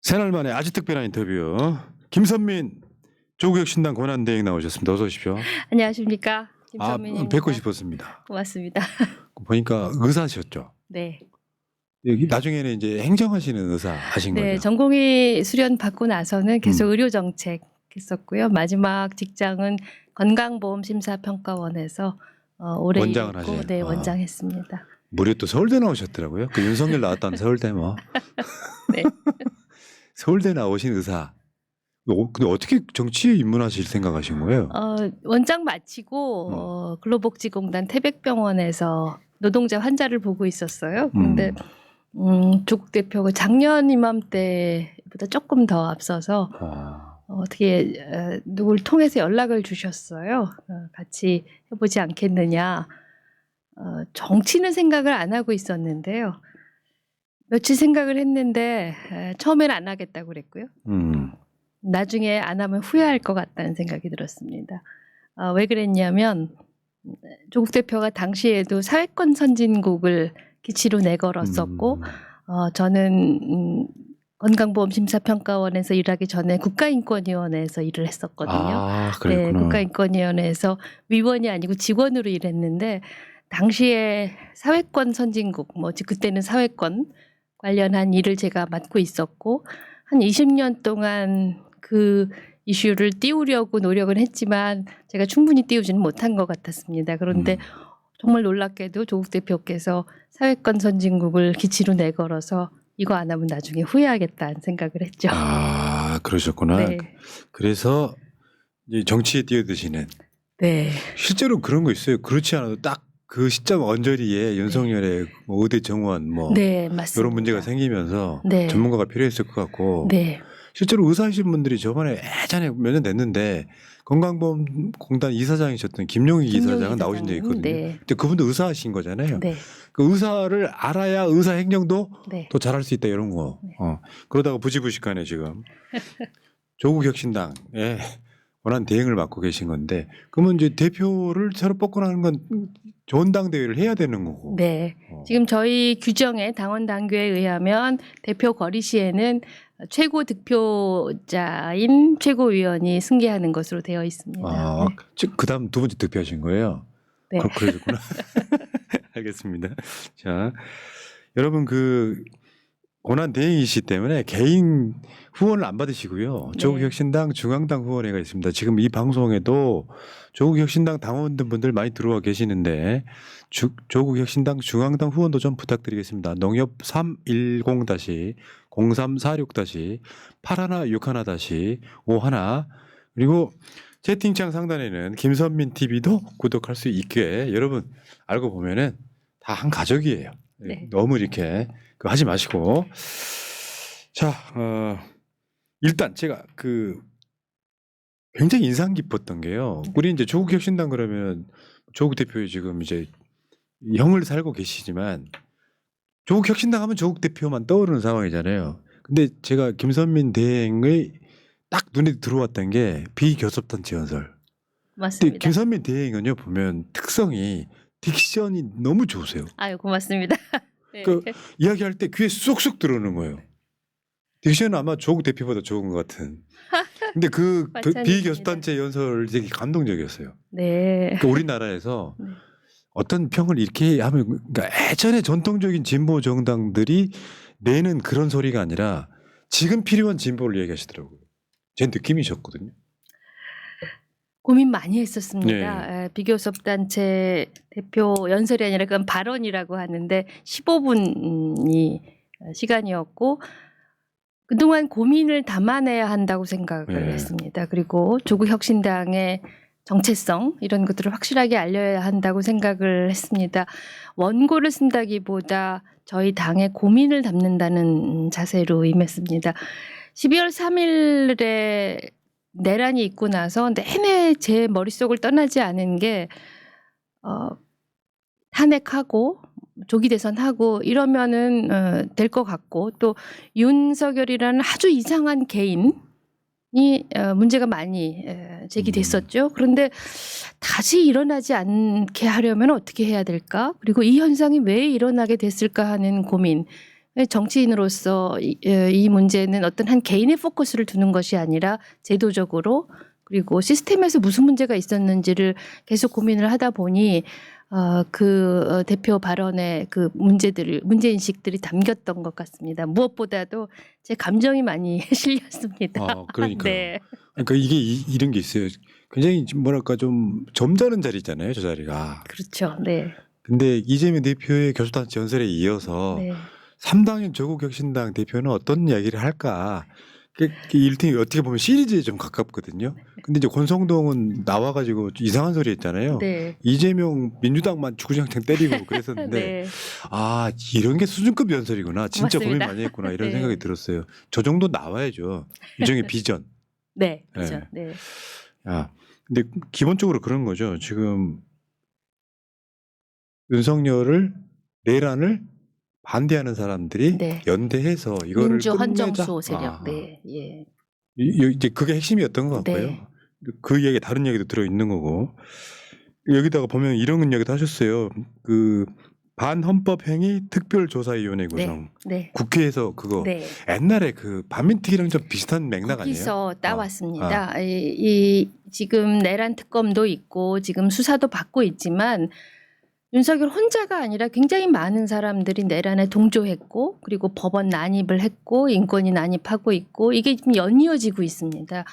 새날 만에 아주 특별한 인터뷰. 김선민 조국혁신당 권한대행 나오셨습니다. 어서 오십시오. 안녕하십니까. 김선민입니다. 뵙고 싶었습니다. 고맙습니다. 보니까 의사셨죠? 네. 여기 나중에는 이제 행정하시는 의사 하신 네, 거죠? 전공의 수련 받고 나서는 계속 의료 정책 했었고요. 마지막 직장은 건강보험심사평가원에서 오래 원장을 일했고, 하세요? 네, 아. 원장했습니다. 무려 또 서울대 나오셨더라고요. 그 윤석열 나왔다는 서울대 뭐. 네. 서울대 나오신 의사. 근데 어떻게 정치에 입문하실 생각하신 거예요? 원장 마치고 근로복지공단 태백병원에서 노동자 환자를 보고 있었어요. 근데 조국 대표가 작년 이맘때보다 조금 더 앞서서 어떻게 누굴 통해서 연락을 주셨어요. 같이 해보지 않겠느냐. 정치는 생각을 안 하고 있었는데요. 며칠 생각을 했는데 처음에는 안 하겠다고 그랬고요. 나중에 안 하면 후회할 것 같다는 생각이 들었습니다. 왜 그랬냐면 조국 대표가 당시에도 사회권 선진국을 기치로 내걸었었고 저는 건강보험심사평가원에서 일하기 전에 국가인권위원회에서 일을 했었거든요. 아, 네, 그랬구나. 국가인권위원회에서 위원이 아니고 직원으로 일했는데 당시에 사회권 선진국, 그때는 사회권 관련한 일을 제가 맡고 있었고 한 20년 동안 그 이슈를 띄우려고 노력은 했지만 제가 충분히 띄우지는 못한 것 같았습니다. 그런데 정말 놀랍게도 조국 대표께서 사회권 선진국을 기치로 내걸어서 이거 안 하면 나중에 후회하겠다는 생각을 했죠. 아, 그러셨구나. 네. 그래서 이제 정치에 뛰어드시는. 네. 실제로 그런 거 있어요. 그렇지 않아도 딱 그 시점 언저리에 윤석열의 뭐 의대 정원 뭐 네, 맞습니다. 이런 문제가 생기면서 네. 전문가가 필요했을 것 같고 네. 실제로 의사이신 분들이 저번에 예전에 몇 년 됐는데 건강보험공단 이사장이셨던 김용익 이사장은 나오신 적이 있거든요. 네. 근데 그분도 의사하신 거잖아요. 네. 그 의사를 알아야 의사 행정도 네. 더 잘할 수 있다 이런 거. 네. 그러다가 부지부식하네 지금. 조국혁신당에 권한 대행을 맡고 계신 건데 그러면 이제 대표를 새로 뽑고 나는 건 전당대회를 해야 되는 거고. 네. 지금 저희 규정에 당원 당규에 의하면 대표 거리 시에는 최고 득표자인 최고위원이 승계하는 것으로 되어 있습니다. 아, 즉 그다음 두 번째 득표하신 거예요? 네. 그러셨구나. 알겠습니다. 자, 여러분 그 권한 대행이시 때문에 개인 후원을 안 받으시고요. 네. 조국혁신당 중앙당 후원회가 있습니다. 지금 이 방송에도 조국혁신당 당원분들 많이 들어와 계시는데 조국혁신당 중앙당 후원도 좀 부탁드리겠습니다. 농협 310-0346-8161-51 그리고 채팅창 상단에는 김선민 TV도 구독할 수 있게 여러분 알고 보면은 다 한 가족이에요. 네. 너무 이렇게 하지 마시고 자 일단 제가 굉장히 인상 깊었던 게요. 우리 이제 조국혁신당 그러면 조국 대표의 지금 이제 형을 살고 계시지만 조국혁신당 하면 조국 대표만 떠오르는 상황이잖아요. 근데 제가 김선민 대행의 딱 눈에 들어왔던 게 비교섭단체 연설. 근데 맞습니다. 김선민 대행은요 보면 특성이 딕션이 너무 좋으세요. 아유, 고맙습니다. 네. 그 이야기할 때 귀에 쏙쏙 들어오는 거예요. 딕션은 아마 조국 대표보다 좋은 것 같은. 근데 그 과찬입니다. 비교섭단체 연설 되게 감동적이었어요. 네. 그러니까 우리나라에서 네. 어떤 평을 이렇게 하면 그러니까 예전에 전통적인 진보 정당들이 내는 그런 소리가 아니라 지금 필요한 진보를 얘기하시더라고요. 제 느낌이셨거든요. 고민 많이 했었습니다. 비교섭단체 대표 연설이 아니라 그건 발언이라고 하는데 15분이 시간이었고 그동안 고민을 담아내야 한다고 생각을 네. 했습니다. 그리고 조국혁신당의 정체성 이런 것들을 확실하게 알려야 한다고 생각을 했습니다. 원고를 쓴다기보다 저희 당의 고민을 담는다는 자세로 임했습니다. 12월 3일에 내란이 있고 나서 내내 제 머릿속을 떠나지 않은 게 탄핵하고 조기 대선하고 이러면은 될 것 같고 또 윤석열이라는 아주 이상한 개인이 문제가 많이 제기됐었죠. 그런데 다시 일어나지 않게 하려면 어떻게 해야 될까? 그리고 이 현상이 왜 일어나게 됐을까 하는 고민. 정치인으로서 이 문제는 어떤 한 개인의 포커스를 두는 것이 아니라 제도적으로 그리고 시스템에서 무슨 문제가 있었는지를 계속 고민을 하다 보니 대표 발언의 그 문제인식들이 담겼던 것 같습니다. 무엇보다도 제 감정이 많이 실렸습니다. 그러니까요. 네. 그러니까 이게 이런 게 있어요. 굉장히 뭐랄까 좀 점잖은 자리잖아요, 저 자리가. 그렇죠. 네. 근데 이재명 대표의 교수단체 연설에 이어서 네. 3당인 조국혁신당 대표는 어떤 이야기를 할까? 일등이 어떻게 보면 시리즈에 좀 가깝거든요. 근데 이제 권성동은 나와가지고 이상한 소리 했잖아요. 네. 이재명 민주당만 주구장창 때리고 그랬었는데 네. 아 이런 게 수준급 연설이구나. 진짜 고민 맞습니다. 많이 했구나 이런 네. 생각이 들었어요. 저 정도 나와야죠. 일종의 비전. 네. 그렇죠. 네. 근데 기본적으로 그런 거죠. 지금 윤석열을 내란을 반대하는 사람들이 네. 연대해서 이거를 민주 끝내자. 헌정수 세력. 네. 예. 이제 그게 핵심이었던 것 같고요. 네. 그 얘기 다른 얘기도 들어 있는 거고 여기다가 보면 이런 이야기도 하셨어요. 그 반헌법행위 특별조사위원회 구성. 네. 국회에서 그거 네. 옛날에 그 반민특위랑 좀 비슷한 맥락 아니에요? 거기서 따왔습니다. 이 지금 내란 특검도 있고 지금 수사도 받고 있지만 윤석열 혼자가 아니라 굉장히 많은 사람들이 내란에 동조했고 그리고 법원 난입을 했고 인권위 난입하고 있고 이게 지금 연이어지고 있습니다.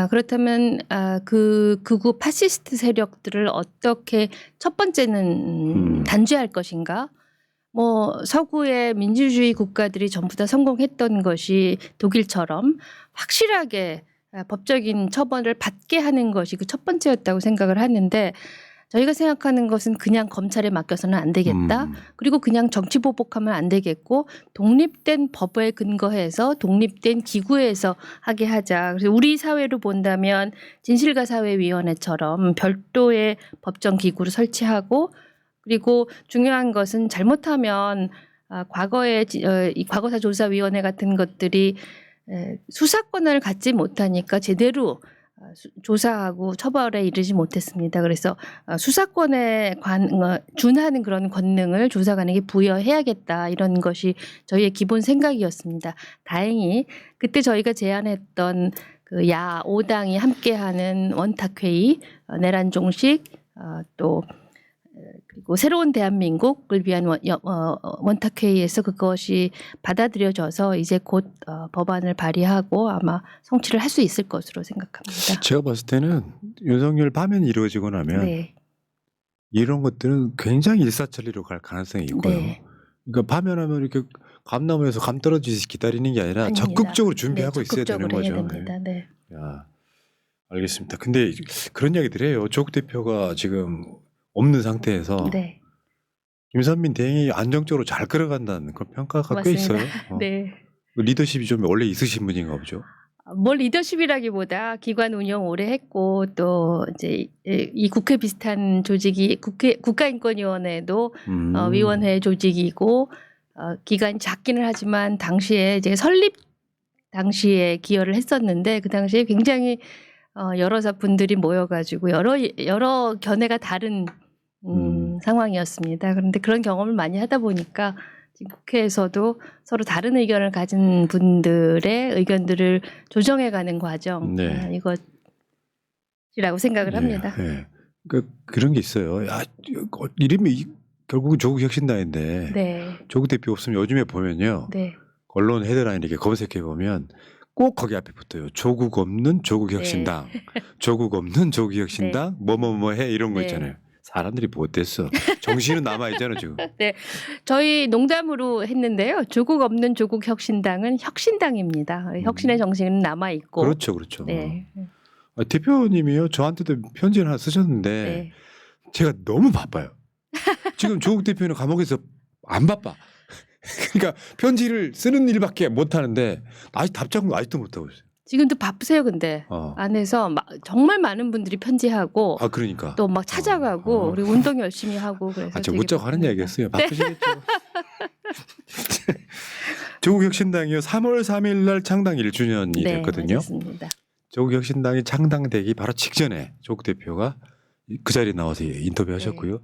그렇다면 그 극우 파시스트 세력들을 어떻게 첫 번째는 단죄할 것인가? 뭐 서구의 민주주의 국가들이 전부 다 성공했던 것이 독일처럼 확실하게 법적인 처벌을 받게 하는 것이 그 첫 번째였다고 생각을 하는데 저희가 생각하는 것은 그냥 검찰에 맡겨서는 안 되겠다. 그리고 그냥 정치 보복하면 안 되겠고 독립된 법에 근거해서 독립된 기구에서 하게 하자. 그래서 우리 사회로 본다면 진실과사회위원회처럼 별도의 법정 기구를 설치하고 그리고 중요한 것은 잘못하면 과거에 이 과거사 조사위원회 같은 것들이 수사권을 갖지 못하니까 제대로 조사하고 처벌에 이르지 못했습니다. 그래서 수사권에 준하는 그런 권능을 조사관에게 부여해야겠다 이런 것이 저희의 기본 생각이었습니다. 다행히 그때 저희가 제안했던 그 야 5당이 함께하는 원탁회의, 내란 종식 또 그리고 새로운 대한민국을 위한 원탁회의에서 그것이 받아들여져서 이제 곧 법안을 발의하고 아마 성취를 할 수 있을 것으로 생각합니다. 제가 봤을 때는 윤석열 파면이 이루어지고 나면 네. 이런 것들은 굉장히 일사천리로 갈 가능성이 있고요. 네. 그러니까 파면하면 이렇게 감나무에서 감 떨어지듯이 기다리는 게 아니라 아닙니다. 적극적으로 준비하고 네, 있어야 되는 적극적으로 해야 거죠. 됩니다. 네. 야, 알겠습니다. 근데 그런 이야기들 해요. 조국 대표가 지금 없는 상태에서 네. 김선민 대행이 안정적으로 잘 끌어간다는 그런 평가가 꽤 맞습니다. 있어요. 네. 리더십이 좀 원래 있으신 분인가 보죠. 뭘 리더십이라기보다 기관 운영 오래 했고 또 이제 이 국회 비슷한 조직이 국가인권위원회도 위원회 조직이고 기간이 작기는 하지만 당시에 이제 설립 당시에 기여를 했었는데 그 당시에 굉장히 여러 분들이 모여가지고 여러 견해가 다른 상황이었습니다. 그런데 그런 경험을 많이 하다 보니까 지금 국회에서도 서로 다른 의견을 가진 분들의 의견들을 조정해가는 과정 이것이라고 생각을 합니다. 네. 그런 게 있어요. 야, 이름이 결국은 조국 혁신당인데 네. 조국 대표 없으면 요즘에 보면요. 네. 언론 헤드라인 이렇게 검색해 보면 꼭 거기 앞에 붙어요. 조국 없는 조국 혁신당, 조국 없는 조국 혁신당, 뭐뭐뭐 해 이런 거 있잖아요. 사람들이 못됐어. 정신은 남아 있잖아 지금. 네, 저희 농담으로 했는데요. 조국 없는 조국 혁신당은 혁신당입니다. 혁신의 정신은 남아 있고. 그렇죠, 그렇죠. 네. 대표님이요 저한테도 편지를 하나 쓰셨는데 제가 너무 바빠요. 지금 조국 대표는 감옥에서 안 바빠. 그러니까 편지를 쓰는 일밖에 못 하는데 아직 답장을 아직도 못 하고 있어요. 지금도 바쁘세요, 근데 안에서 정말 많은 분들이 편지하고, 그러니까 또 막 찾아가고, 그리고 운동 열심히 하고 그래서. 저 웃자고 하는 얘기였어요. 바쁘시겠죠. 조국혁신당이요 3월 3일 날 창당 1주년이 됐거든요. 맞습니다. 조국혁신당이 창당되기 바로 직전에 조국 대표가 그 자리에 나와서 인터뷰하셨고요.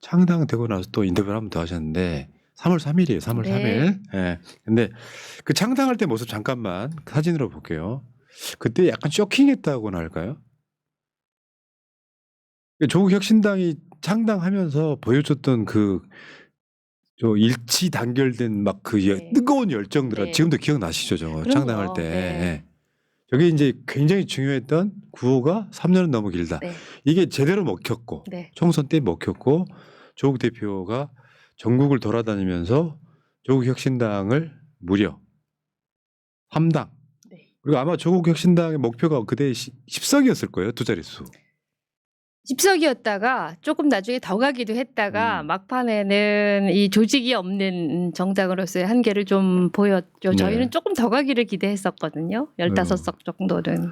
창당되고 나서 또 인터뷰를 한 번 더 하셨는데 3월 3일이에요. 3월 네. 3일. 예. 근데 그 창당할 때 모습 잠깐만 사진으로 볼게요. 그때 약간 쇼킹했다고나 할까요? 조국 혁신당이 창당하면서 보여줬던 그 저 일치 단결된 막 그 네. 뜨거운 열정들 네. 지금도 기억나시죠, 저거 그럼요. 창당할 때. 네. 예. 저게 이제 굉장히 중요했던 구호가 3년은 너무 길다. 네. 이게 제대로 먹혔고 네. 총선 때 먹혔고 조국 대표가 전국을 돌아다니면서 조국 혁신당을 무려 3당 네. 그리고 아마 조국 혁신당의 목표가 그때 10석이었을 거예요. 두 자릿수. 10석이었다가 조금 나중에 더 가기도 했다가 막판에는 이 조직이 없는 정당으로서의 한계를 좀 보였죠. 네. 저희는 조금 더 가기를 기대했었거든요. 15석 정도는.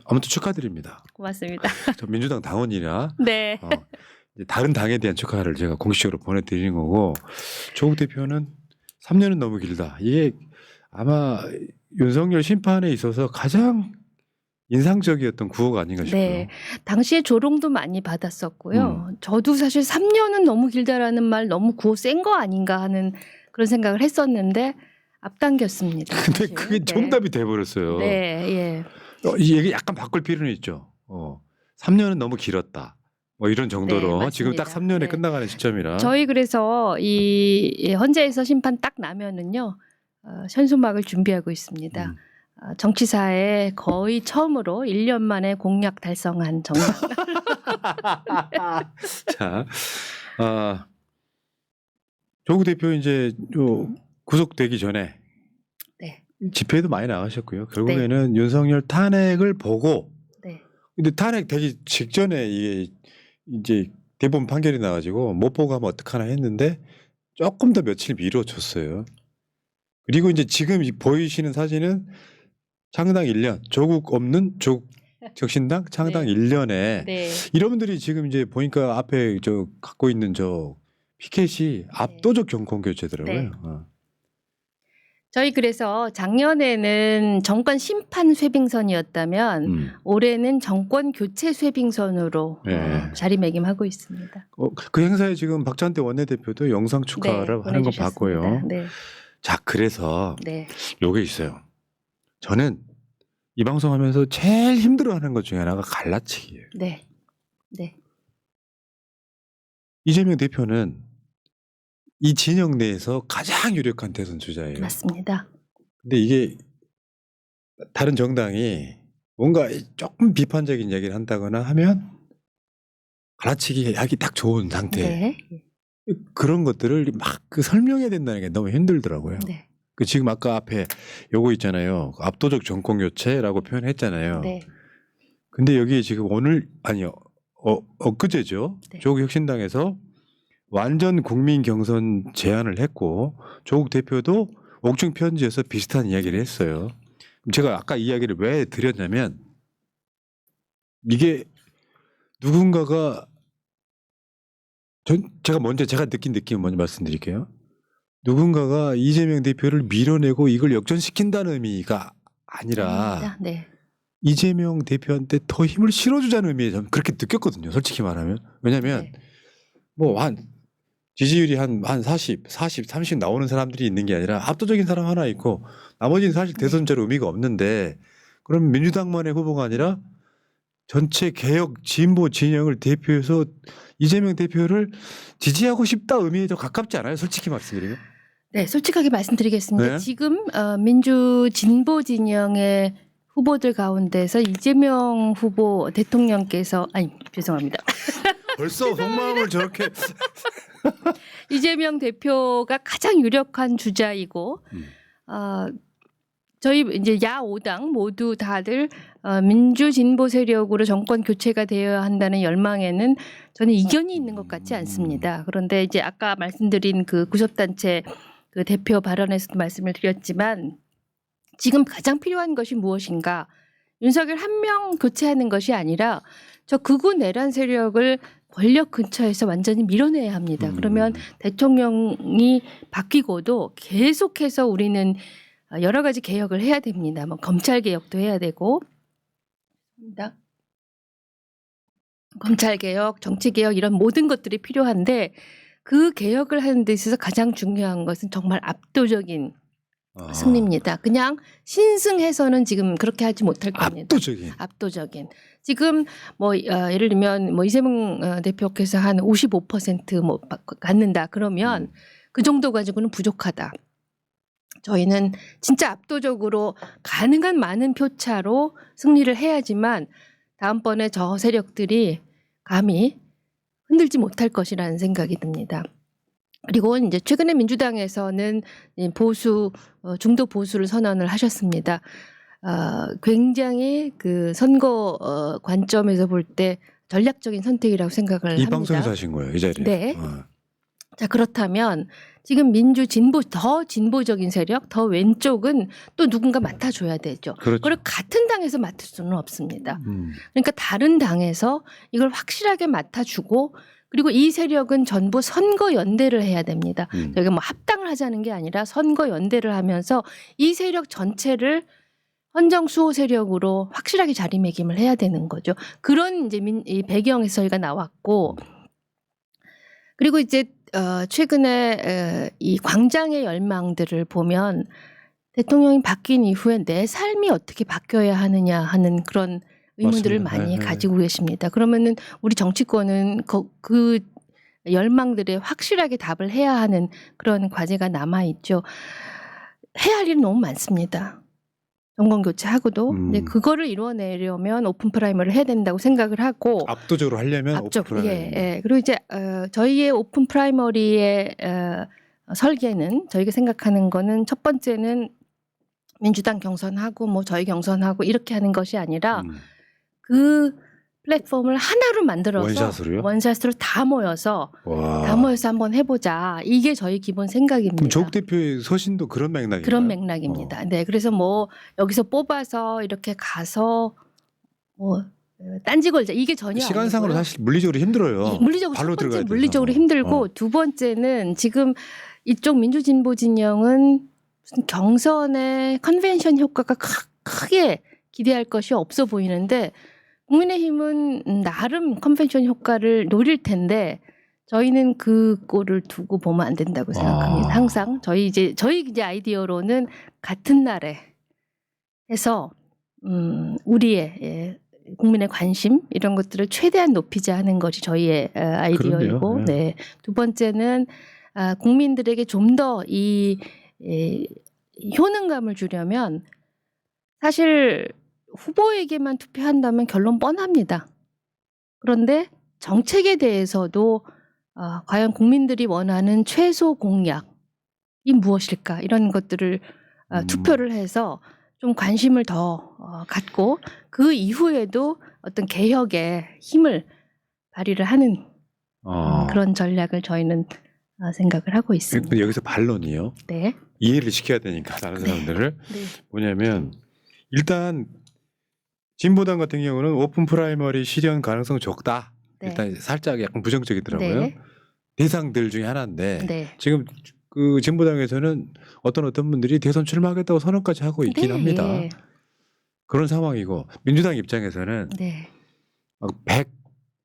아무튼 축하드립니다. 고맙습니다. 저 민주당 당원이라 네. 이제 다른 당에 대한 축하를 제가 공식적으로 보내드리는 거고 조국 대표는 3년은 너무 길다. 이게 아마 윤석열 심판에 있어서 가장 인상적이었던 구호가 아닌가 싶고요. 네. 당시에 조롱도 많이 받았었고요. 저도 사실 3년은 너무 길다라는 말 너무 구호 센 거 아닌가 하는 그런 생각을 했었는데 앞당겼습니다. 근데 사실. 그게 네. 정답이 돼버렸어요. 네. 예. 이 얘기 약간 바꿀 필요는 있죠. 3년은 너무 길었다. 뭐 이런 정도로 네, 지금 딱 맞습니다. 3년에 네. 끝나가는 시점이라. 저희 그래서 이 헌재에서 심판 딱 나면은요 현수막을 준비하고 있습니다. 정치사에 거의 처음으로 1년 만에 공약 달성한 정당. 자, 조국 대표 이제 구속되기 전에 네. 집회도 많이 나가셨고요. 결국에는 윤석열 탄핵을 보고, 네. 근데 탄핵 되기 직전에 이게 이제 대법원 판결이 나가지고 못 보고 하면 어떡하나 했는데 조금 더 며칠 미뤄졌어요. 그리고 이제 지금 보이시는 사진은 창당 1년, 조국 없는 조국 혁신당 창당 네. 1년에 네. 이런 분들이 지금 이제 보니까 앞에 저 갖고 있는 저 피켓이 압도적 정권 교체더라고요. 네. 저희 그래서 작년에는 정권 심판 쇄빙선이었다면 올해는 정권 교체 쇄빙선으로 네. 자리매김하고 있습니다. 그 행사에 지금 박찬대 원내대표도 영상 축하를 하는 거 봤고요. 네. 자, 그래서 네. 요게 있어요. 저는 이 방송하면서 제일 힘들어하는 것 중에 하나가 갈라치기예요. 네. 네. 이재명 대표는 이 진영 내에서 가장 유력한 대선 주자예요. 맞습니다. 근데 이게 다른 정당이 뭔가 조금 비판적인 얘기를 한다거나 하면 갈라치기 하기 딱 좋은 상태. 네. 그런 것들을 막 설명해야 된다는 게 너무 힘들더라고요. 네. 지금 아까 앞에 요거 있잖아요. 압도적 정권 교체라고 표현했잖아요. 네. 근데 여기 지금 오늘 아니요. 엊그제죠. 네. 조국 혁신당에서 완전 국민 경선 제안을 했고 조국 대표도 옥중 편지에서 비슷한 이야기를 했어요. 제가 아까 이야기를 왜 드렸냐면 이게 누군가가 제가 느낀 느낌 먼저 말씀드릴게요. 누군가가 이재명 대표를 밀어내고 이걸 역전시킨다는 의미가 아니라 네. 이재명 대표한테 더 힘을 실어주자는 의미에 저는 그렇게 느꼈거든요. 솔직히 말하면. 왜냐하면 네. 뭐 지지율이 한 40, 30 나오는 사람들이 있는 게 아니라 압도적인 사람 하나 있고 나머지는 사실 대선자로 의미가 없는데 그럼 민주당만의 후보가 아니라 전체 개혁 진보 진영을 대표해서 이재명 대표를 지지하고 싶다 의미에 더 가깝지 않아요? 솔직히 말씀드리면. 네, 솔직하게 말씀드리겠습니다. 네. 지금 민주 진보 진영의 후보들 가운데서 이재명 후보 대통령께서 죄송합니다. 벌써 속마음을 저렇게 이재명 대표가 가장 유력한 주자이고 저희 이제 야5당 모두 다들 민주 진보 세력으로 정권 교체가 되어야 한다는 열망에는 저는 이견이 있는 것 같지 않습니다. 그런데 이제 아까 말씀드린 그 구섭단체 그 대표 발언에서도 말씀을 드렸지만 지금 가장 필요한 것이 무엇인가? 윤석열 한 명 교체하는 것이 아니라 저 극우 내란 세력을 권력 근처에서 완전히 밀어내야 합니다. 그러면 대통령이 바뀌고도 계속해서 우리는 여러 가지 개혁을 해야 됩니다. 뭐 검찰 개혁도 해야 되고, 검찰 개혁, 정치 개혁 이런 모든 것들이 필요한데 그 개혁을 하는 데 있어서 가장 중요한 것은 정말 압도적인 아, 승리입니다. 그냥 신승해서는 지금 그렇게 하지 못할 겁니다. 압도적인. 압도적인. 지금 뭐 예를 들면 뭐 이재명 대표께서 한 55%뭐 갖는다 그러면 그 정도 가지고는 부족하다. 저희는 진짜 압도적으로 가능한 많은 표차로 승리를 해야지만 다음번에 저 세력들이 감히 흔들지 못할 것이라는 생각이 듭니다. 그리고 이제 최근에 민주당에서는 보수 중도 보수를 선언을 하셨습니다. 굉장히 그 선거 관점에서 볼 때 전략적인 선택이라고 생각을 이 합니다. 방송에서 하신 거예요, 이 자리에. 네. 자, 그렇다면 지금 더 진보적인 세력, 더 왼쪽은 또 누군가 맡아줘야 되죠. 그렇죠. 그걸 같은 당에서 맡을 수는 없습니다. 그러니까 다른 당에서 이걸 확실하게 맡아주고 그리고 이 세력은 전부 선거 연대를 해야 됩니다. 저희가 뭐 합당을 하자는 게 아니라 선거 연대를 하면서 이 세력 전체를 헌정 수호 세력으로 확실하게 자리매김을 해야 되는 거죠. 그런 이제 이 배경에서 저희가 나왔고 그리고 이제 최근에 이 광장의 열망들을 보면 대통령이 바뀐 이후에 내 삶이 어떻게 바뀌어야 하느냐 하는 그런 의문들을 맞습니다. 많이 네. 가지고 계십니다. 그러면은 우리 정치권은 그 열망들에 확실하게 답을 해야 하는 그런 과제가 남아 있죠. 해야 할 일은 너무 많습니다. 정권 교체하고도 근데 그거를 이뤄내려면 오픈 프라이머를 해야 된다고 생각을 하고 압도적으로 하려면 앞쪽 오픈 프라이머리. 예. 그리고 이제 저희의 오픈 프라이머리의 설계는 저희가 생각하는 거는 첫 번째는 민주당 경선하고 뭐 저희 경선하고 이렇게 하는 것이 아니라 그 플랫폼을 하나로 만들어서 원샷으로 다 모여서 한번 해보자. 이게 저희 기본 생각입니다. 그럼 조국 대표의 서신도 그런 맥락이에요. 그런 맥락입니다. 네, 그래서 뭐 여기서 뽑아서 이렇게 가서 뭐 딴지 걸자 이게 전혀 시간상으로 아니고요. 사실 물리적으로 힘들어요. 물리적으로 발로 첫 번째 들어가야 돼서. 물리적으로 힘들고 두 번째는 지금 이쪽 민주진보 진영은 무슨 경선의 컨벤션 효과가 크게 기대할 것이 없어 보이는데 국민의힘은 나름 컨벤션 효과를 노릴 텐데 저희는 그 꼴을 두고 보면 안 된다고 생각합니다. 항상 저희 이제 아이디어로는 같은 날에 해서 우리의 국민의 관심 이런 것들을 최대한 높이자 하는 것이 저희의 아이디어이고, 네. 두 번째는 국민들에게 좀 더 이 효능감을 주려면 사실 후보에게만 투표한다면 결론 뻔합니다. 그런데 정책에 대해서도 과연 국민들이 원하는 최소 공약이 무엇일까 이런 것들을 투표를 해서 좀 관심을 더 갖고 그 이후에도 어떤 개혁의 힘을 발휘를 하는 그런 전략을 저희는 생각을 하고 있습니다. 여기서 반론이요. 네. 이해를 시켜야 되니까 다른 사람들을. 네. 뭐냐면 일단 진보당 같은 경우는 오픈 프라이머리 실현 가능성 적다. 네. 일단 살짝 약간 부정적이더라고요. 네. 대상들 중에 하나인데 네. 지금 그 진보당에서는 어떤 분들이 대선 출마하겠다고 선언까지 하고 있긴 합니다. 그런 상황이고 민주당 입장에서는 네. 막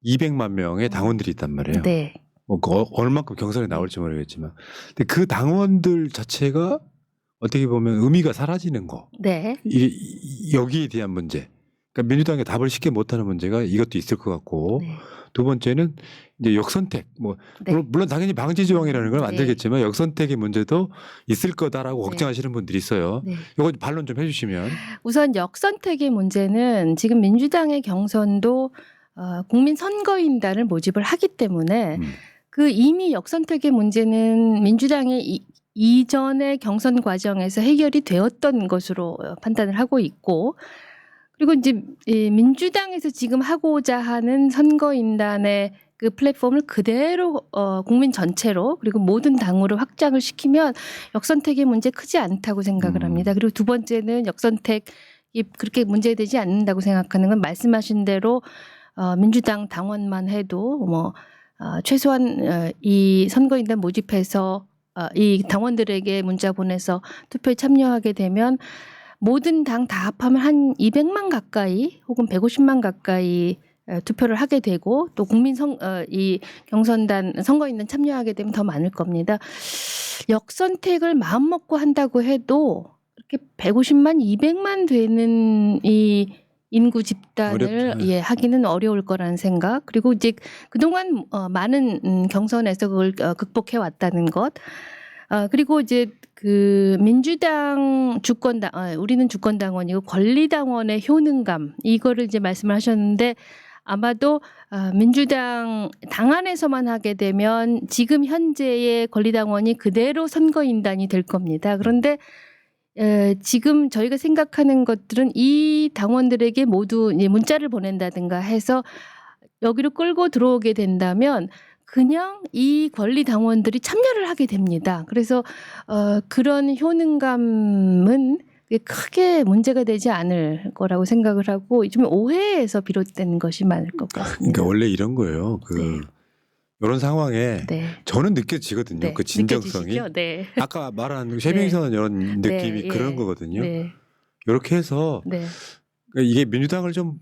200만 명의 당원들이 있단 말이에요. 네. 뭐 얼마큼 경선에 나올지 모르겠지만, 근데 그 당원들 자체가 어떻게 보면 의미가 사라지는 거. 네. 이게 여기에 대한 문제. 그러니까 민주당에 답을 쉽게 못하는 문제가 이것도 있을 것 같고, 네. 두 번째는 이제 역선택. 뭐 네. 물론 당연히 방지 조항이라는 건 네. 만들겠지만 역선택의 문제도 있을 거다라고 네. 걱정하시는 분들이 있어요. 네. 이거 반론 좀 해주시면. 우선 역선택의 문제는 지금 민주당의 경선도 국민 선거인단을 모집을 하기 때문에 그 이미 역선택의 문제는 민주당의 이전의 경선 과정에서 해결이 되었던 것으로 판단을 하고 있고, 그리고 이제 민주당에서 지금 하고자 하는 선거인단의 그 플랫폼을 그대로 국민 전체로 그리고 모든 당으로 확장을 시키면 역선택의 문제 크지 않다고 생각을 합니다. 그리고 두 번째는 역선택이 그렇게 문제되지 않는다고 생각하는 건 말씀하신 대로 민주당 당원만 해도 뭐 최소한 이 선거인단 모집해서 이 당원들에게 문자 보내서 투표에 참여하게 되면 모든 당 다 합하면 한 200만 가까이 혹은 150만 가까이 투표를 하게 되고 또 이 경선단 선거인단 참여하게 되면 더 많을 겁니다. 역선택을 마음먹고 한다고 해도 이렇게 150만, 200만 되는 이 인구 집단을 어렵죠. 예, 하기는 어려울 거라는 생각. 그리고 이제 그동안 많은 경선에서 그걸 극복해 왔다는 것. 그리고 이제 그 민주당 주권당, 우리는 주권당원이고 권리당원의 효능감 이거를 이제 말씀을 하셨는데 아마도 민주당 당 안에서만 하게 되면 지금 현재의 권리당원이 그대로 선거인단이 될 겁니다. 그런데 지금 저희가 생각하는 것들은 이 당원들에게 모두 이제 문자를 보낸다든가 해서 여기로 끌고 들어오게 된다면 그냥 이 권리 당원들이 참여를 하게 됩니다. 그래서 그런 효능감은 크게 문제가 되지 않을 거라고 생각을 하고 좀 오해에서 비롯된 것이 많을 것 같습니다. 그러니까 원래 이런 거예요. 네. 이런 상황에 네. 저는 느껴지거든요. 네. 그 진정성이. 느껴지시죠? 네. 아까 말한 쉐빙선 이런 느낌이 네, 그런 예. 거거든요. 네. 이렇게 해서 네. 이게 민주당을 좀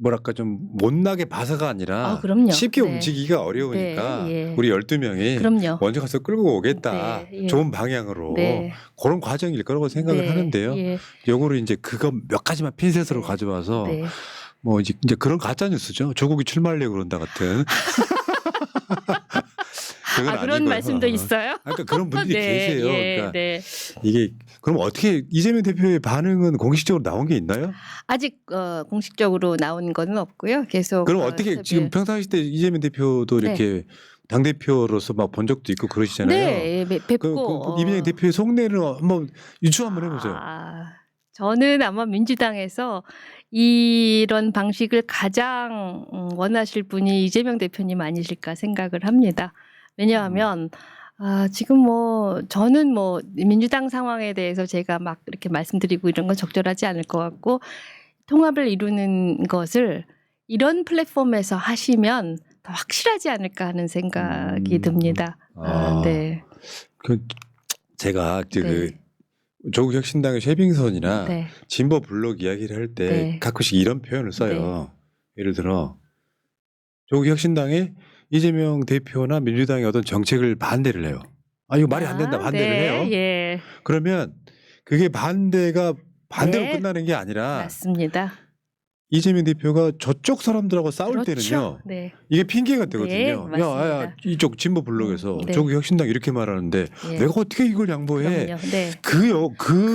뭐랄까 좀 못나게 봐서가 아니라 그럼요. 쉽게 네. 움직이기가 어려우니까 네, 예. 우리 12명이 그럼요. 먼저 가서 끌고 오겠다. 네, 예. 좋은 방향으로 네. 그런 과정일 거라고 생각을 네, 하는데요. 예. 요거를 이제 그거 몇 가지만 핀셋으로 네. 가져와서 네. 뭐 이제 그런 가짜 뉴스죠. 조국이 출마하려고 그런다 같은. 그건 그런 아니고요. 말씀도 있어요? 그러니까 그런 분들이 네, 계세요. 예, 그러니까 네. 이게 그럼 어떻게 이재명 대표의 반응은 공식적으로 나온 게 있나요? 아직 공식적으로 나온 건 없고요. 계속 그럼 어떻게 지금 평상시 때 이재명 대표도 네. 이렇게 당 대표로서 막 본 적도 있고 그러시잖아요. 네, 뵙고 이재명 대표의 속내를 한번 유추 한번 해보세요. 저는 아마 민주당에서 이런 방식을 가장 원하실 분이 이재명 대표님 아니실까 생각을 합니다. 왜냐하면 지금 뭐 저는 뭐 민주당 상황에 대해서 제가 막 이렇게 말씀드리고 이런 건 적절하지 않을 것 같고 통합을 이루는 것을 이런 플랫폼에서 하시면 더 확실하지 않을까 하는 생각이 듭니다. 네. 제가 네. 그 조국 혁신당의 쉐빙선이나 네. 진보 블록 이야기를 할 때 네. 가끔씩 이런 표현을 써요. 예를 들어 조국 혁신당의 이재명 대표나 민주당의 어떤 정책을 반대를 해요. 이거 말이 안 된다 반대를 네. 해요. 예. 그러면 그게 반대로 네. 끝나는 게 아니라 맞습니다. 이재명 대표가 저쪽 사람들하고 싸울 그렇죠. 때는요. 네. 이게 핑계가 네, 되거든요. 맞습니다. 이쪽 진보 블록에서 네. 조국 혁신당 이렇게 말하는데 예. 내가 어떻게 이걸 양보해? 그럼요. 네. 그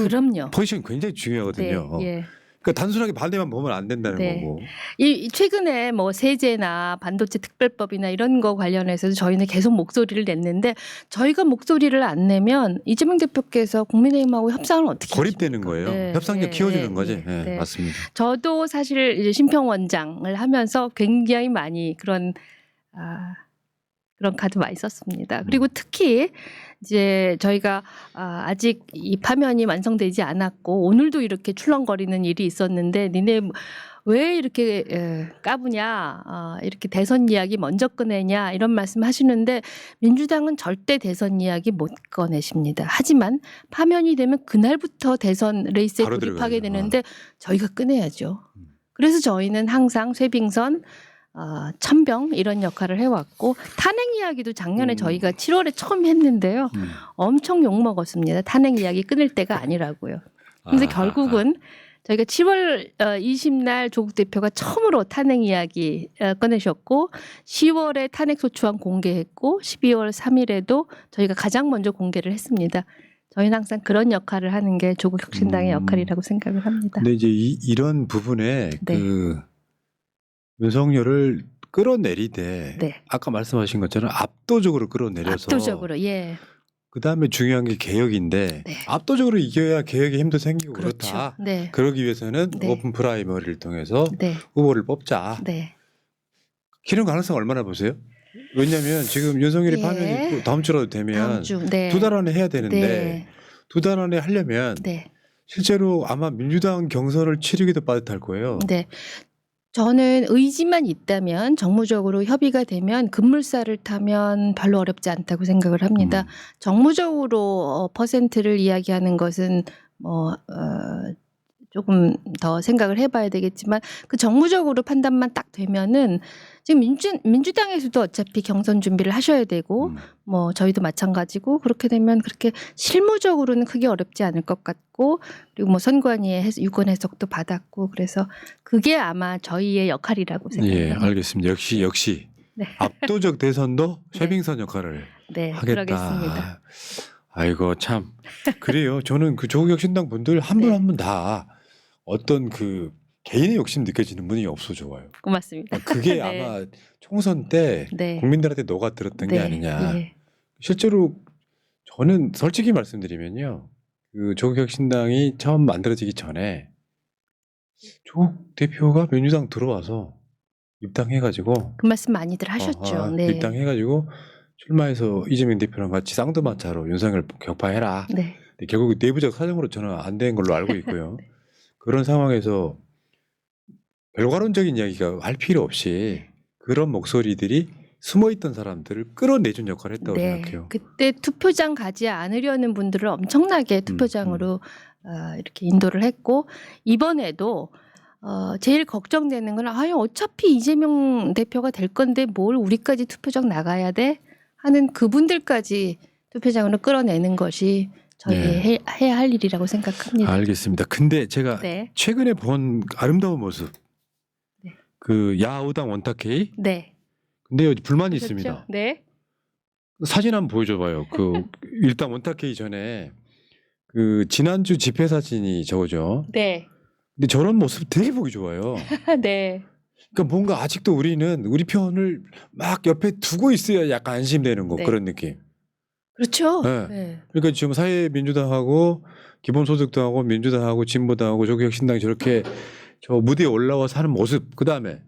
그럼요. 포지션이 굉장히 중요하거든요. 네. 예. 그러니까 단순하게 반대만 보면 안 된다는 네. 거고. 이 최근에 뭐 세제나 반도체 특별법이나 이런 거 관련해서 저희는 계속 목소리를 냈는데 저희가 목소리를 안 내면 이재명 대표께서 국민의힘하고 협상을 어떻게 고립되는 하십니까? 거예요. 네. 협상력 네. 키워주는 네. 거지. 네. 네. 맞습니다. 저도 사실 이제 심평원장을 하면서 굉장히 많이 그런 카드 많이 썼습니다. 그리고 특히 이제 저희가 아직 이 파면이 완성되지 않았고 오늘도 이렇게 출렁거리는 일이 있었는데 니네 왜 이렇게 까부냐 이렇게 대선 이야기 먼저 꺼내냐 이런 말씀 하시는데 민주당은 절대 대선 이야기 못 꺼내십니다. 하지만 파면이 되면 그날부터 대선 레이스에 바로 돌입하게 들어가야죠. 되는데 저희가 꺼내야죠. 그래서 저희는 항상 쇄빙선 천병 이런 역할을 해왔고 탄핵 이야기도 작년에 저희가 7월에 처음 했는데요. 엄청 욕먹었습니다. 탄핵 이야기 끊을 때가 아니라고요. 그래서 결국은 저희가 7월 20날 조국 대표가 처음으로 탄핵 이야기 꺼내셨고 10월에 탄핵소추안 공개했고 12월 3일에도 저희가 가장 먼저 공개를 했습니다. 저희는 항상 그런 역할을 하는 게 조국 혁신당의 역할이라고 생각을 합니다. 근데 이제 이런 부분에 네. 그 윤석열을 끌어내리되 네. 아까 말씀하신 것처럼 압도적으로 끌어내려서 압도적으로 예. 그다음에 중요한 게 개혁인데 네. 압도적으로 이겨야 개혁의 힘도 생기고 그렇죠. 그렇다. 네. 그러기 위해서는 네. 오픈 프라이머리를 통해서 네. 후보를 뽑자. 네. 이런 가능성 얼마나 보세요? 왜냐하면 지금 윤석열이 예. 파면이 또 다음 주라도 되면 다음 주. 네. 두 달 안에 해야 되는데 네. 두 달 안에 하려면 네. 실제로 아마 민주당 경선을 치르기도 빠듯할 거예요. 네. 저는 의지만 있다면 정무적으로 협의가 되면 급물살을 타면 별로 어렵지 않다고 생각을 합니다. 정무적으로 퍼센트를 이야기하는 것은 조금 더 생각을 해봐야 되겠지만 그 정무적으로 판단만 딱 되면은 지금 민주당에서도 어차피 경선 준비를 하셔야 되고 뭐 저희도 마찬가지고 그렇게 되면 그렇게 실무적으로는 크게 어렵지 않을 것 같고 그리고 뭐 선관위의 유권 해석도 받았고 그래서 그게 아마 저희의 역할이라고 예, 생각합니다. 알겠습니다. 역시 네. 압도적 대선도 네. 쇄빙선 역할을 네, 하겠다. 그러겠습니다. 아이고 참 그래요. 저는 그 조국혁신당 분들 한 분 네. 한 분 다 어떤 그 개인의 욕심 느껴지는 분이 없어 좋아요. 고맙습니다. 그게 네. 아마 총선 때 네. 국민들한테 녹아들었던 게 네. 아니냐. 예. 실제로 저는 솔직히 말씀드리면요. 그 조국혁신당이 처음 만들어지기 전에 조국 대표가 민주당 들어와서 입당해가지고 그 말씀 많이들 하셨죠. 네. 입당해가지고 출마해서 이재명 대표랑 같이 쌍두마차로 윤석열 격파해라. 네. 근데 결국 내부적 사정으로 저는 안 된 걸로 알고 있고요. 그런 상황에서 별괄론적인 이야기가 할 필요 없이 그런 목소리들이 숨어있던 사람들을 끌어내준 역할을 했다고 네. 생각해요. 그때 투표장 가지 않으려는 분들을 엄청나게 투표장으로 이렇게 인도를 했고 이번에도 제일 걱정되는 건 아유 어차피 이재명 대표가 될 건데 뭘 우리까지 투표장 나가야 돼 하는 그분들까지 투표장으로 끌어내는 것이 저희 네. 해야 할 일이라고 생각합니다. 알겠습니다. 근데 제가 네. 최근에 본 아름다운 모습, 네. 그 야우당 원탁회의. 네. 근데 불만이 보셨죠? 있습니다. 네. 사진 한번 보여줘봐요. 그 일단 원탁회의 전에 그 지난주 집회 사진이 저거죠. 네. 근데 저런 모습 되게 보기 좋아요. 네. 그러니까 뭔가 아직도 우리는 우리 편을 막 옆에 두고 있어야 약간 안심되는 거 네. 그런 느낌. 그렇죠. 네. 네. 그러니까 지금 사회민주당하고 기본소득당하고 민주당하고 진보당하고 조국혁신당이 저렇게 저 무대에 올라와서 하는 모습, 그 다음에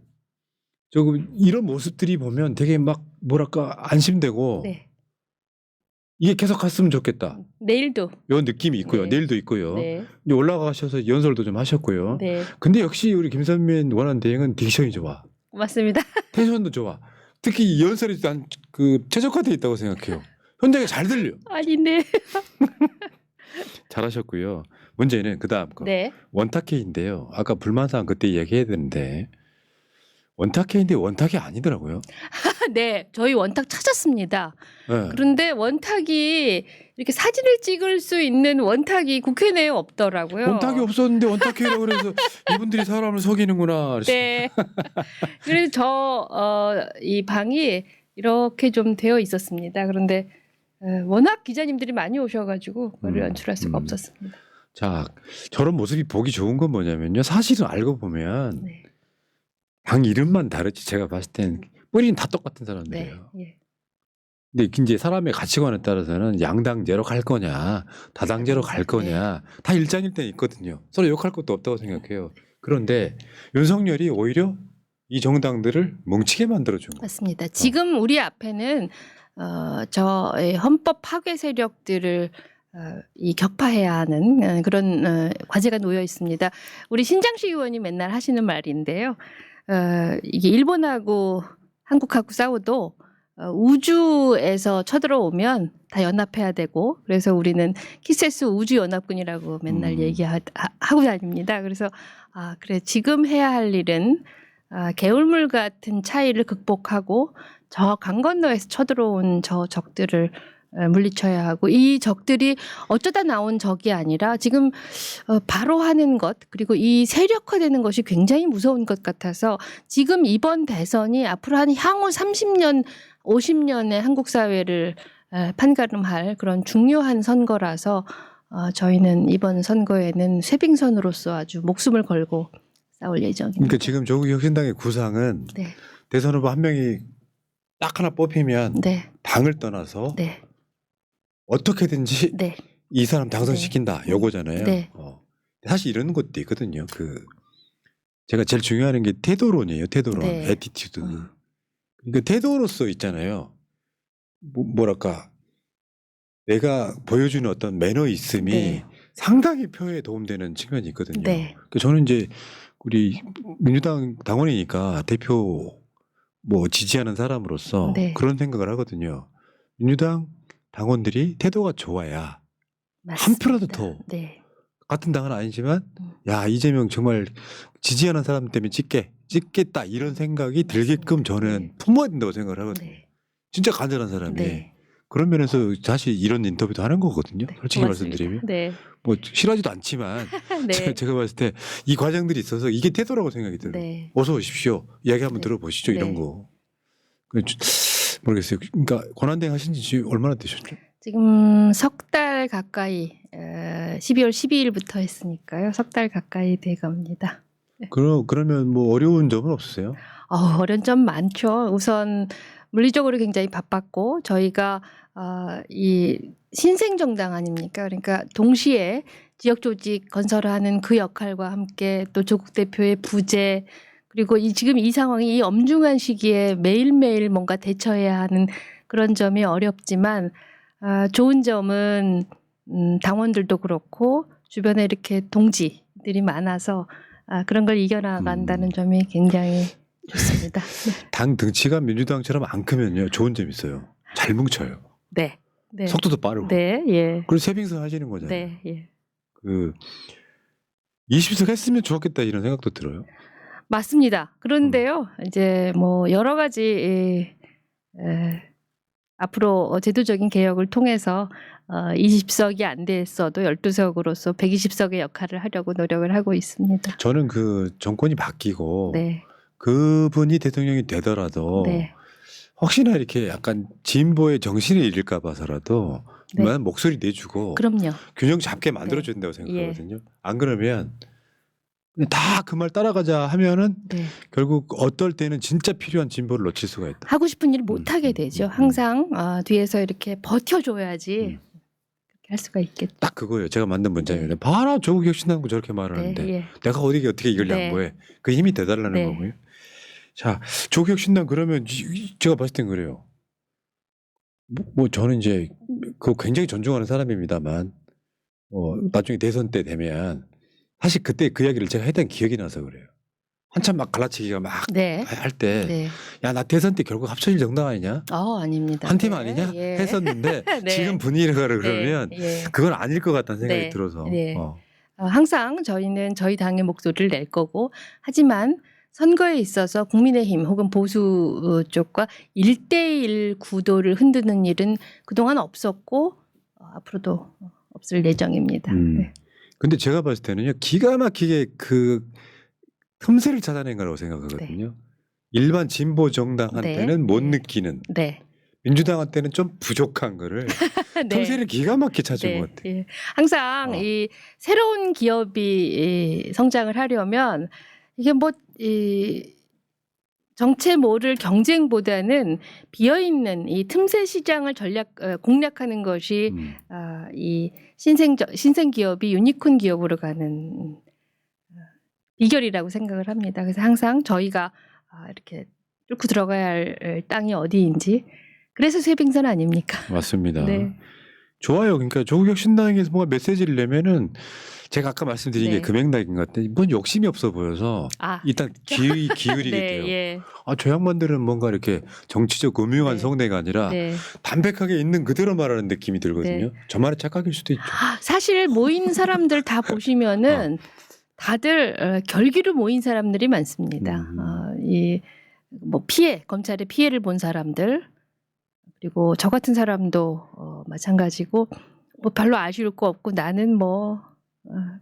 조금 이런 모습들이 보면 되게 막 뭐랄까 안심되고 네. 이게 계속 갔으면 좋겠다. 내일도. 이런 느낌이 있고요. 네. 내일도 있고요. 네. 이제 올라가셔서 연설도 좀 하셨고요. 네. 근데 역시 우리 김선민 원안대행은 딕션이 좋아. 고맙습니다. 텐션도 좋아. 특히 이 연설이 난 그 최적화되어 있다고 생각해요. 현장에 잘 들려. 아닌데. 잘하셨고요. 문제는 그 다음 거. 네. 원탁회인데요. 아까 불만사항 그때 얘기해야 되는데 원탁회인데 원탁이 아니더라고요. 네. 저희 원탁 찾았습니다. 네. 그런데 원탁이 이렇게 사진을 찍을 수 있는 원탁이 국회 내에 없더라고요. 원탁이 없었는데 원탁회라고 그래서 이분들이 사람을 속이는구나. 그래서 네. 그래서 이 방이 이렇게 좀 되어 있었습니다. 그런데 워낙 기자님들이 많이 오셔가지고 그걸 연출할 수가 없었습니다. 자, 저런 모습이 보기 좋은 건 뭐냐면요. 사실은 알고 보면 네. 당 이름만 다르지 제가 봤을 땐 뿌리는 다 똑같은 네. 사람들이에요. 예. 근데 이제 사람의 가치관에 따라서는 양당제로 갈 거냐, 다당제로 갈 거냐 다 일장일단 있거든요. 서로 욕할 것도 없다고 생각해요. 그런데 윤석열이 오히려 이 정당들을 뭉치게 만들어준 거예요. 맞습니다. 지금 우리 앞에는 저의 헌법 파괴 세력들을 이 격파해야 하는 그런 과제가 놓여 있습니다. 우리 신장식 의원이 맨날 하시는 말인데요. 이게 일본하고 한국하고 싸워도 우주에서 쳐들어오면 다 연합해야 되고 그래서 우리는 키세스 우주연합군이라고 맨날 얘기하고 다닙니다. 그래서 그래 지금 해야 할 일은 개울물 같은 차이를 극복하고 저 강 건너에서 쳐들어온 저 적들을 물리쳐야 하고 이 적들이 어쩌다 나온 적이 아니라 지금 바로 하는 것 그리고 이 세력화되는 것이 굉장히 무서운 것 같아서 지금 이번 대선이 앞으로 한 향후 30년 50년의 한국 사회를 판가름할 그런 중요한 선거라서 저희는 이번 선거에는 쇄빙선으로서 아주 목숨을 걸고 싸울 예정입니다. 그러니까 지금 조국혁신당의 구상은 네. 대선 후보 한 명이 딱 하나 뽑히면 네. 당을 떠나서 네. 어떻게든지 네. 이 사람 당선시킨다 요거잖아요. 네. 사실 이런 것도 있거든요. 그 제가 제일 중요한 게 태도론이에요. 태도론, 네. 애티튜드. 그러니까 태도로서 있잖아요. 뭐랄까 내가 보여주는 어떤 매너 있음이 네. 상당히 표에 도움되는 측면이 있거든요. 네. 그러니까 저는 이제 우리 민주당 당원이니까 대표 뭐 지지하는 사람으로서 네. 그런 생각을 하거든요. 민주당 당원들이 태도가 좋아야 맞습니다. 한 표라도 더 네. 같은 당은 아니지만 야 이재명 정말 지지하는 사람 때문에 찍겠다 이런 생각이 들게끔 저는 품어야 된다고 생각을 하거든요. 네. 진짜 간절한 사람이. 네. 그런 면에서 사실 이런 인터뷰도 하는 거거든요. 네, 솔직히 고맙습니다. 말씀드리면. 네. 뭐 싫어하지도 않지만 네. 제가 봤을 때 이 과정들이 있어서 이게 태도라고 생각이 들어요. 네. 어서 오십시오. 이야기 한번 네. 들어보시죠. 이런 네. 거. 모르겠어요. 그러니까 권한대행 하신 지 얼마나 되셨죠? 지금 석 달 가까이 12월 12일부터 했으니까요. 석 달 가까이 돼 갑니다. 그러면 뭐 어려운 점은 없으세요? 어려운 점 많죠. 우선 물리적으로 굉장히 바빴고 저희가 이 신생 정당 아닙니까? 그러니까 동시에 지역 조직 건설하는 그 역할과 함께 또 조국 대표의 부재 그리고 지금 이 상황이 이 엄중한 시기에 매일매일 뭔가 대처해야 하는 그런 점이 어렵지만 좋은 점은 당원들도 그렇고 주변에 이렇게 동지들이 많아서 그런 걸 이겨나간다는 점이 굉장히 좋습니다. 당 등치가 민주당처럼 안 크면요 좋은 점 있어요. 잘 뭉쳐요. 네. 네. 속도도 빠르고. 네. 예. 그리고 세빙선 하시는 거잖아요. 네. 예. 그 20석 했으면 좋았겠다 이런 생각도 들어요. 맞습니다. 그런데요. 이제 뭐 여러 가지 앞으로 제도적인 개혁을 통해서 20석이 안 됐어도 12석으로서 120석의 역할을 하려고 노력을 하고 있습니다. 저는 그 정권이 바뀌고 네. 그분이 대통령이 되더라도 네. 혹시나 이렇게 약간 진보의 정신을 잃을까 봐서라도 네. 그만 목소리 내주고 그럼요. 균형 잡게 만들어준다고 예. 생각하거든요. 안 그러면 다 그 말 따라가자 하면은 네. 결국 어떨 때는 진짜 필요한 진보를 놓칠 수가 있다. 하고 싶은 일을 못 하게 되죠. 항상 뒤에서 이렇게 버텨줘야지 그렇게 할 수가 있겠죠. 딱 그거예요. 제가 만든 문장이에요. 봐라 조국 혁신당고 저렇게 말하는데 네. 예. 내가 어떻게 이걸 네. 양보해. 그 힘이 되달라는 네. 거고요. 자 조국 혁신당 그러면 제가 봤을 땐 그래요. 뭐 저는 이제 그 굉장히 존중하는 사람입니다만 나중에 대선 때 되면 사실 그때 그 이야기를 제가 했던 기억이 나서 그래요. 한참 막 갈라치기가 막 네. 할 때 네. 야 나 대선 때 결국 합쳐질 정당 아니냐? 아닙니다. 한 팀 네. 아니냐? 예. 했었는데 네. 지금 분위기가 그러면 네. 예. 그건 아닐 것 같다는 생각이 네. 들어서 네. 항상 저희는 저희 당의 목소리를 낼 거고 하지만 선거에 있어서 국민의힘 혹은 보수 쪽과 1대1 구도를 흔드는 일은 그동안 없었고 앞으로도 없을 예정입니다. 네. 근데 제가 봤을 때는요 기가 막히게 그 틈새를 찾아낸 거라고 생각하거든요. 일반 진보 정당한테는 네. 못 느끼는 네. 민주당한테는 좀 부족한 거를 네. 틈새를 기가 막히게 찾은 것 같아요. 예. 항상 이 새로운 기업이 성장을 하려면 이게 뭐 이 정체모를 경쟁보다는 비어 있는 이 틈새 시장을 공략하는 것이 이 신생 기업이 유니콘 기업으로 가는 비결이라고 생각을 합니다. 그래서 항상 저희가 이렇게 뚫고 들어가야 할 땅이 어디인지 그래서 쇠빙선 아닙니까? 맞습니다. 네. 좋아요. 그러니까 조국 혁신당에서 뭔가 메시지를 내면은 제가 아까 말씀드린 네. 게 금액락인 것 같아요. 뭔 욕심이 없어 보여서 일단 기울이게 네, 돼요. 예. 저 양반들은 뭔가 이렇게 정치적 음흉한 네. 성내가 아니라 네. 담백하게 있는 그대로 말하는 느낌이 들거든요. 네. 저만의 착각일 수도 있죠. 사실 모인 사람들 다 보시면은 다들 결기로 모인 사람들이 많습니다. 이 뭐 검찰의 피해를 본 사람들 그리고 저 같은 사람도 마찬가지고 뭐 별로 아쉬울 거 없고 나는 뭐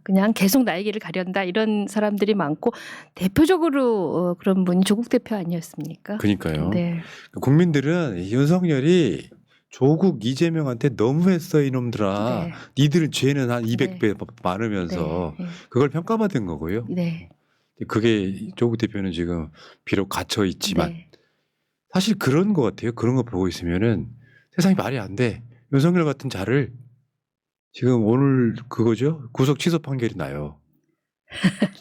그냥 계속 나의 길을 가련다 이런 사람들이 많고 대표적으로 그런 분이 조국 대표 아니었습니까? 그러니까요. 네. 국민들은 윤석열이 조국 이재명한테 너무했어 이놈들아. 네. 니들 죄는 한 200배 많으면서 네. 그걸 평가받은 거고요. 네. 그게 조국 대표는 지금 비록 갇혀 있지만 네. 사실 그런 것 같아요. 그런 거 보고 있으면은 세상이 말이 안 돼. 윤석열 같은 자를 지금 오늘 그거죠. 구속 취소 판결이 나요.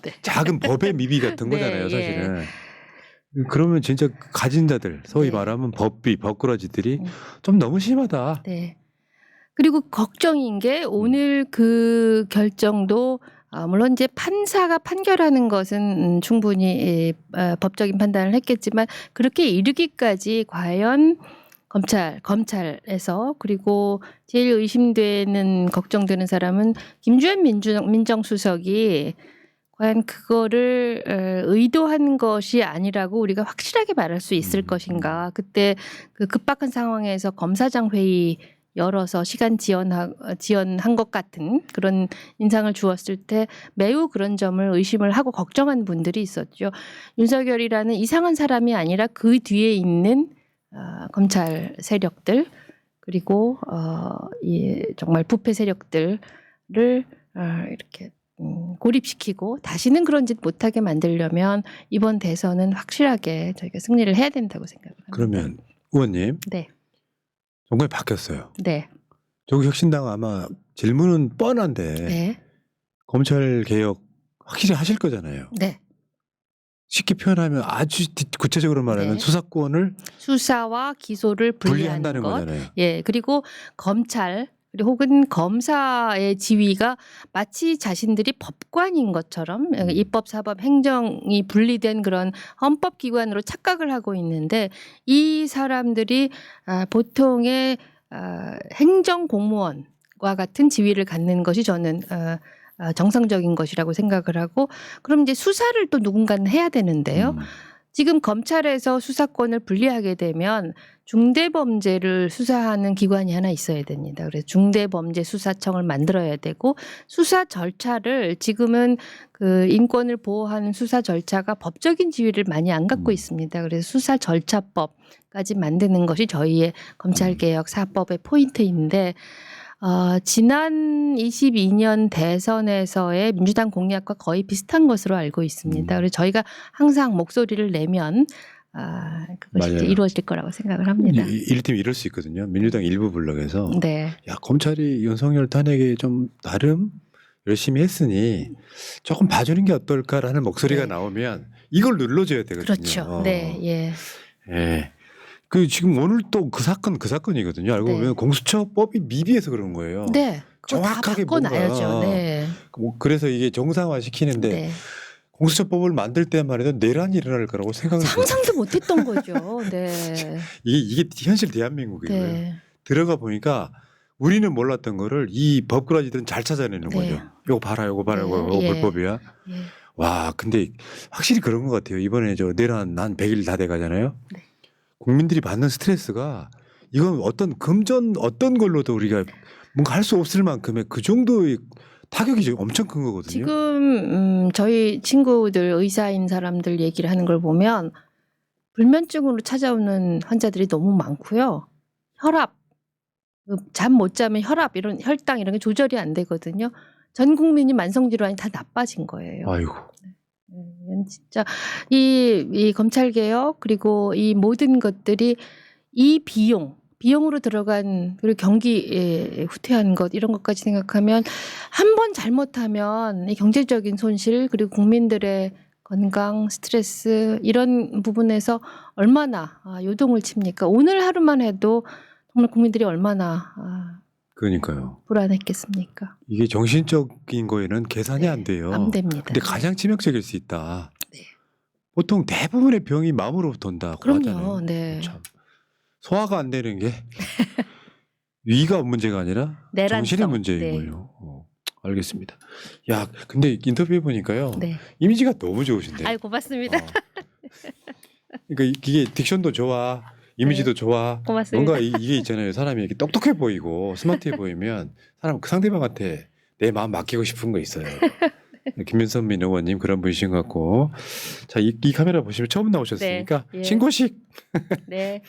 네. 작은 법의 미비 같은 네, 거잖아요, 예. 사실은. 그러면 진짜 가진 자들, 소위 네. 말하면 법꾸라지들이 좀 너무 심하다. 네. 그리고 걱정인 게 오늘 그 결정도 물론 이제 판사가 판결하는 것은 충분히 법적인 판단을 했겠지만 그렇게 이르기까지 과연 검찰에서. 그리고 제일 의심되는 걱정되는 사람은 김주현 민정수석이 과연 그거를 의도한 것이 아니라고 우리가 확실하게 말할 수 있을 것인가. 그때 그 급박한 상황에서 검사장 회의 열어서 시간 지연한 것 같은 그런 인상을 주었을 때 매우 그런 점을 의심을 하고 걱정한 분들이 있었죠. 윤석열이라는 이상한 사람이 아니라 그 뒤에 있는 검찰 세력들 그리고 정말 부패 세력들을 이렇게 고립시키고 다시는 그런 짓 못하게 만들려면 이번 대선은 확실하게 저희가 승리를 해야 된다고 생각합니다. 그러면 의원님, 네, 정권이 바뀌었어요. 네, 조국 혁신당 아마 질문은 뻔한데 네, 검찰 개혁 확실히 하실 거잖아요. 네. 쉽게 표현하면 아주 구체적으로 말하면 네. 수사권을 수사와 기소를 분리하는 분리한다는 것. 거잖아요. 예, 그리고 검찰 그리고 혹은 검사의 지위가 마치 자신들이 법관인 것처럼 입법, 사법, 행정이 분리된 그런 헌법기관으로 착각을 하고 있는데 이 사람들이 보통의 행정공무원과 같은 지위를 갖는 것이 저는 정상적인 것이라고 생각을 하고 그럼 이제 수사를 또 누군가는 해야 되는데요. 지금 검찰에서 수사권을 분리하게 되면 중대범죄를 수사하는 기관이 하나 있어야 됩니다. 그래서 중대범죄수사청을 만들어야 되고 수사 절차를 지금은 그 인권을 보호하는 수사 절차가 법적인 지위를 많이 안 갖고 있습니다. 그래서 수사 절차법까지 만드는 것이 저희의 검찰개혁 4법의 포인트인데 지난 22년 대선에서의 민주당 공약과 거의 비슷한 것으로 알고 있습니다. 그래서 저희가 항상 목소리를 내면 그것이 이제 이루어질 거라고 생각을 합니다. 이를테면 이럴 수 있거든요. 민주당 일부 블록에서 네. 야 검찰이 윤석열 탄핵에 좀 나름 열심히 했으니 조금 봐주는 게 어떨까라는 목소리가 네. 나오면 이걸 눌러줘야 되거든요. 그렇죠. 네, 예. 예. 그 지금 오늘 또 그 사건이거든요. 알고 네. 보면 공수처법이 미비해서 그런 거예요. 네. 그거 정확하게 다 바꿔놔야죠. 네. 그래서 이게 정상화 시키는데 네. 공수처법을 만들 때만 해도 내란이 일어날 거라고 생각을 상상도 못했던 거죠. 네. 이게 현실 대한민국이고요. 네. 들어가 보니까 우리는 몰랐던 거를 이 법꾸라지들은 잘 찾아내는 네. 거죠. 요거 봐라, 요거 봐라, 네. 요거 예. 불법이야. 예. 와, 근데 확실히 그런 것 같아요. 이번에 저 내란 한 100일 다 돼가잖아요. 네. 국민들이 받는 스트레스가 이건 어떤 금전 어떤 걸로도 우리가 뭔가 할 수 없을 만큼의 그 정도의 타격이 지금 엄청 큰 거거든요. 지금 저희 친구들 의사인 사람들 얘기를 하는 걸 보면 불면증으로 찾아오는 환자들이 너무 많고요. 혈압, 잠 못 자면 혈압 이런 혈당 이런 게 조절이 안 되거든요. 전 국민이 만성 질환이 다 나빠진 거예요. 아이고. 이건 진짜 이 검찰 개혁 그리고 이 모든 것들이 이 비용으로 들어간 그리고 경기에 후퇴한 것 이런 것까지 생각하면 한 번 잘못하면 이 경제적인 손실 그리고 국민들의 건강 스트레스 이런 부분에서 얼마나 요동을 칩니까? 오늘 하루만 해도 정말 국민들이 얼마나 그러니까요. 불안했겠습니까? 이게 정신적인 거에는 계산이 안 돼요. 안 됩니다. 근데 가장 치명적일 수 있다. 네. 보통 대부분의 병이 마음으로부터 온다고 그럼요. 하잖아요. 네. 참. 소화가 안 되는 게 위가 문제가 아니라 내란성. 정신의 문제인 네. 거예요. 알겠습니다. 야, 근데 인터뷰해 보니까요. 네. 이미지가 너무 좋으신데. 아이 고맙습니다. 그러니까 이게 딕션도 좋아, 이미지도 좋아. 고맙습니다. 뭔가 이게 있잖아요. 사람이 이렇게 똑똑해 보이고 스마트해 보이면 사람 그 상대방한테 내 마음 맡기고 싶은 거 있어요. 김윤선민 의원님 그런 분이신 것 같고. 자, 이 카메라 보시면 처음 나오셨으니까 네, 예. 신고식. 네.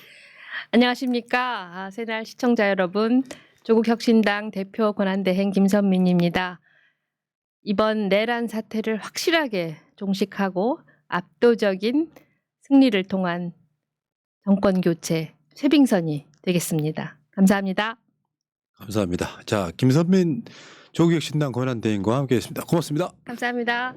안녕하십니까. 새날 시청자 여러분. 조국혁신당 대표 권한대행 김선민입니다. 이번 내란 사태를 확실하게 종식하고 압도적인 승리를 통한 정권 교체 쇄빙선이 되겠습니다. 감사합니다. 감사합니다. 자, 김선민 조국혁신당 권한대행과 함께했습니다. 고맙습니다. 감사합니다.